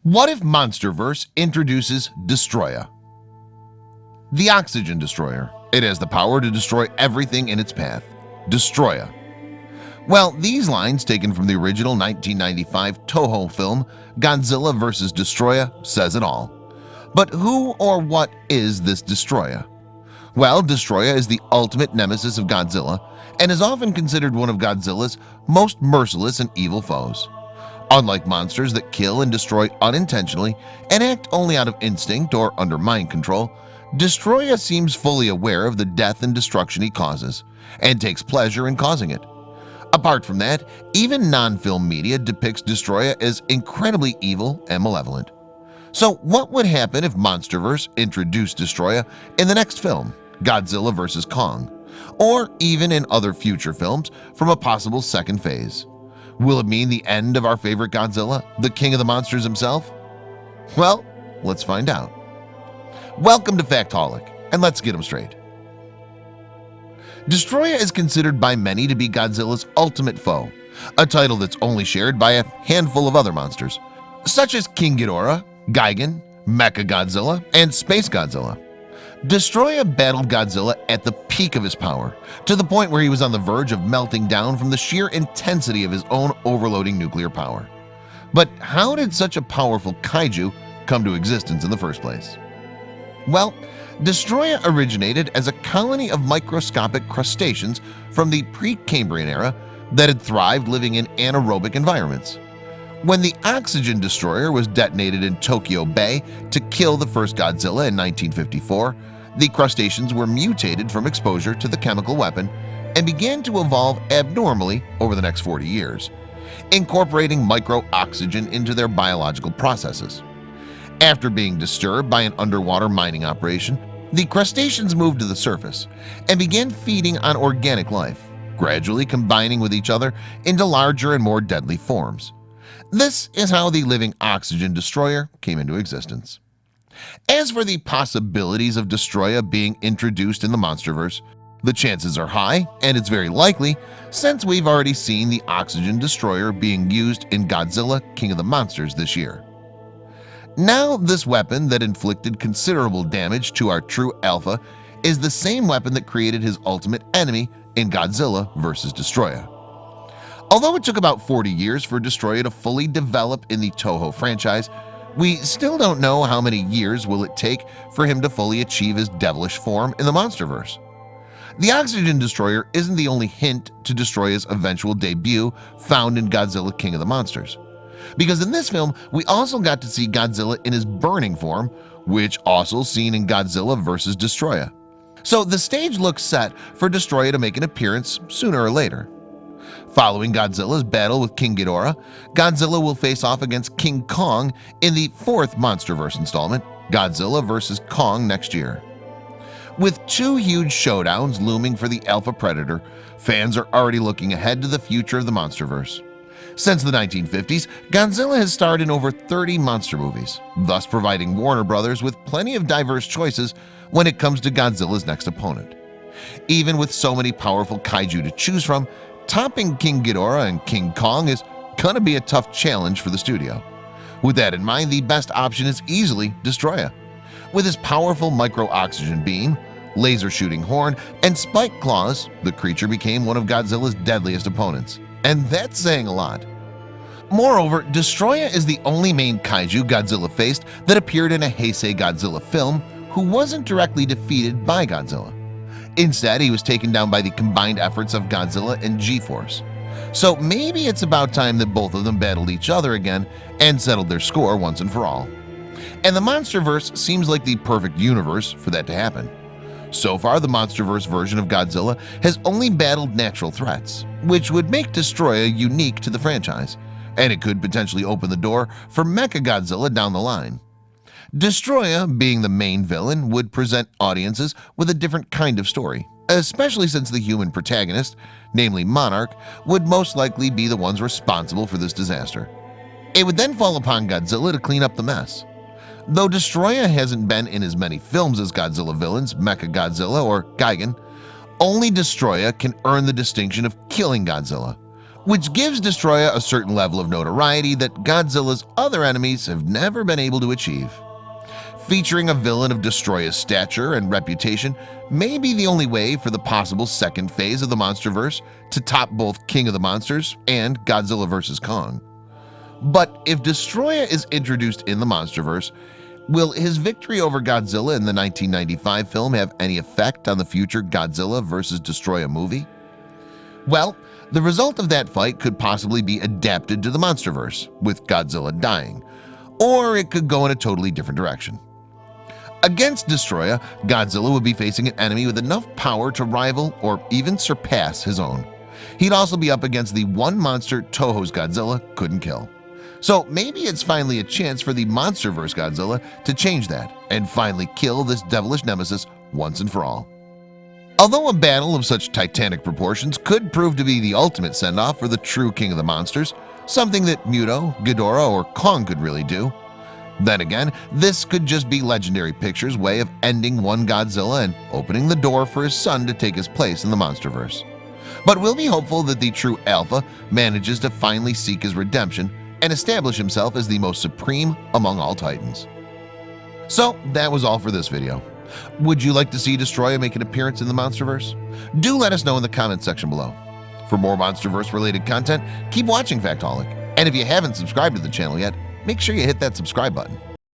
What if Monsterverse introduces Destroyah? The Oxygen Destroyer. It has the power to destroy everything in its path. Destroyah. Well, these lines, taken from the original 1995 Toho film Godzilla vs. Destroyah, says it all. But who or what is this Destroyah? Well, Destroyah is the ultimate nemesis of Godzilla and is often considered one of Godzilla's most merciless and evil foes. Unlike monsters that kill and destroy unintentionally and act only out of instinct or under mind control, Destroyah seems fully aware of the death and destruction he causes and takes pleasure in causing it. Apart from that, even non-film media depicts Destroyah as incredibly evil and malevolent. So what would happen if Monsterverse introduced Destroyah in the next film, Godzilla vs. Kong, or even in other future films from a possible second phase? Will it mean the end of our favorite Godzilla, the king of the monsters himself? Well, let's find out. Welcome to Factaholic, and let's get them straight. Destroyah is considered by many to be Godzilla's ultimate foe, a title that's only shared by a handful of other monsters, such as King Ghidorah, Gigan, Mechagodzilla, and Space Godzilla. Destroyah battled Godzilla at the peak of his power, to the point where he was on the verge of melting down from the sheer intensity of his own overloading nuclear power. But how did such a powerful kaiju come to existence in the first place? Well, Destroyah originated as a colony of microscopic crustaceans from the pre-Cambrian era that had thrived living in anaerobic environments. When the Oxygen Destroyer was detonated in Tokyo Bay to kill the first Godzilla in 1954, the crustaceans were mutated from exposure to the chemical weapon and began to evolve abnormally over the next 40 years, incorporating micro-oxygen into their biological processes. After being disturbed by an underwater mining operation, the crustaceans moved to the surface and began feeding on organic life, gradually combining with each other into larger and more deadly forms. This is how the living Oxygen Destroyer came into existence. As for the possibilities of Destroyah being introduced in the Monsterverse, the chances are high, and it's very likely since we've already seen the Oxygen Destroyer being used in Godzilla King of the Monsters this year. Now, this weapon that inflicted considerable damage to our true alpha is the same weapon that created his ultimate enemy in Godzilla vs. Destroyah. Although it took about 40 years for Destroyah to fully develop in the Toho franchise, we still don't know how many years will it take for him to fully achieve his devilish form in the Monsterverse. The Oxygen Destroyer isn't the only hint to Destroyah's eventual debut found in Godzilla King of the Monsters, because in this film we also got to see Godzilla in his burning form, which also seen in Godzilla vs. Destroyah. So the stage looks set for Destroyah to make an appearance sooner or later. Following Godzilla's battle with King Ghidorah, Godzilla will face off against King Kong in the fourth Monsterverse installment, Godzilla vs. Kong, next year. With two huge showdowns looming for the Alpha Predator, fans are already looking ahead to the future of the Monsterverse. Since the 1950s, Godzilla has starred in over 30 monster movies, thus providing Warner Brothers with plenty of diverse choices when it comes to Godzilla's next opponent. Even with so many powerful kaiju to choose from, topping King Ghidorah and King Kong is gonna be a tough challenge for the studio. With that in mind, the best option is easily Destroyah. With his powerful micro-oxygen beam, laser shooting horn, and spiked claws, the creature became one of Godzilla's deadliest opponents. And that's saying a lot. Moreover, Destroyah is the only main kaiju Godzilla faced that appeared in a Heisei Godzilla film who wasn't directly defeated by Godzilla. Instead, he was taken down by the combined efforts of Godzilla and G-Force. So maybe it's about time that both of them battled each other again and settled their score once and for all. And the Monsterverse seems like the perfect universe for that to happen. So far, the Monsterverse version of Godzilla has only battled natural threats, which would make Destroyah unique to the franchise, and it could potentially open the door for Mechagodzilla down the line. Destroyah, being the main villain, would present audiences with a different kind of story, especially since the human protagonist, namely Monarch, would most likely be the ones responsible for this disaster. It would then fall upon Godzilla to clean up the mess. Though Destroyah hasn't been in as many films as Godzilla villains Mechagodzilla or Gigan, only Destroyah can earn the distinction of killing Godzilla, which gives Destroyah a certain level of notoriety that Godzilla's other enemies have never been able to achieve. Featuring a villain of Destroyah's stature and reputation may be the only way for the possible second phase of the Monsterverse to top both King of the Monsters and Godzilla vs. Kong. But if Destroyah is introduced in the Monsterverse, will his victory over Godzilla in the 1995 film have any effect on the future Godzilla vs. Destroyah movie? Well, the result of that fight could possibly be adapted to the Monsterverse, with Godzilla dying, or it could go in a totally different direction. Against Destroyah, Godzilla would be facing an enemy with enough power to rival or even surpass his own. He'd also be up against the one monster Toho's Godzilla couldn't kill. So maybe it's finally a chance for the Monsterverse Godzilla to change that and finally kill this devilish nemesis once and for all. Although a battle of such titanic proportions could prove to be the ultimate send-off for the true king of the monsters, something that Muto, Ghidorah, or Kong could really do, then again, this could just be Legendary Pictures' way of ending one Godzilla and opening the door for his son to take his place in the Monsterverse. But we'll be hopeful that the true Alpha manages to finally seek his redemption and establish himself as the most supreme among all Titans. So that was all for this video. Would you like to see Destroyah make an appearance in the Monsterverse? Do let us know in the comments section below. For more Monsterverse related content, keep watching Factaholic. And if you haven't subscribed to the channel yet, make sure you hit that subscribe button.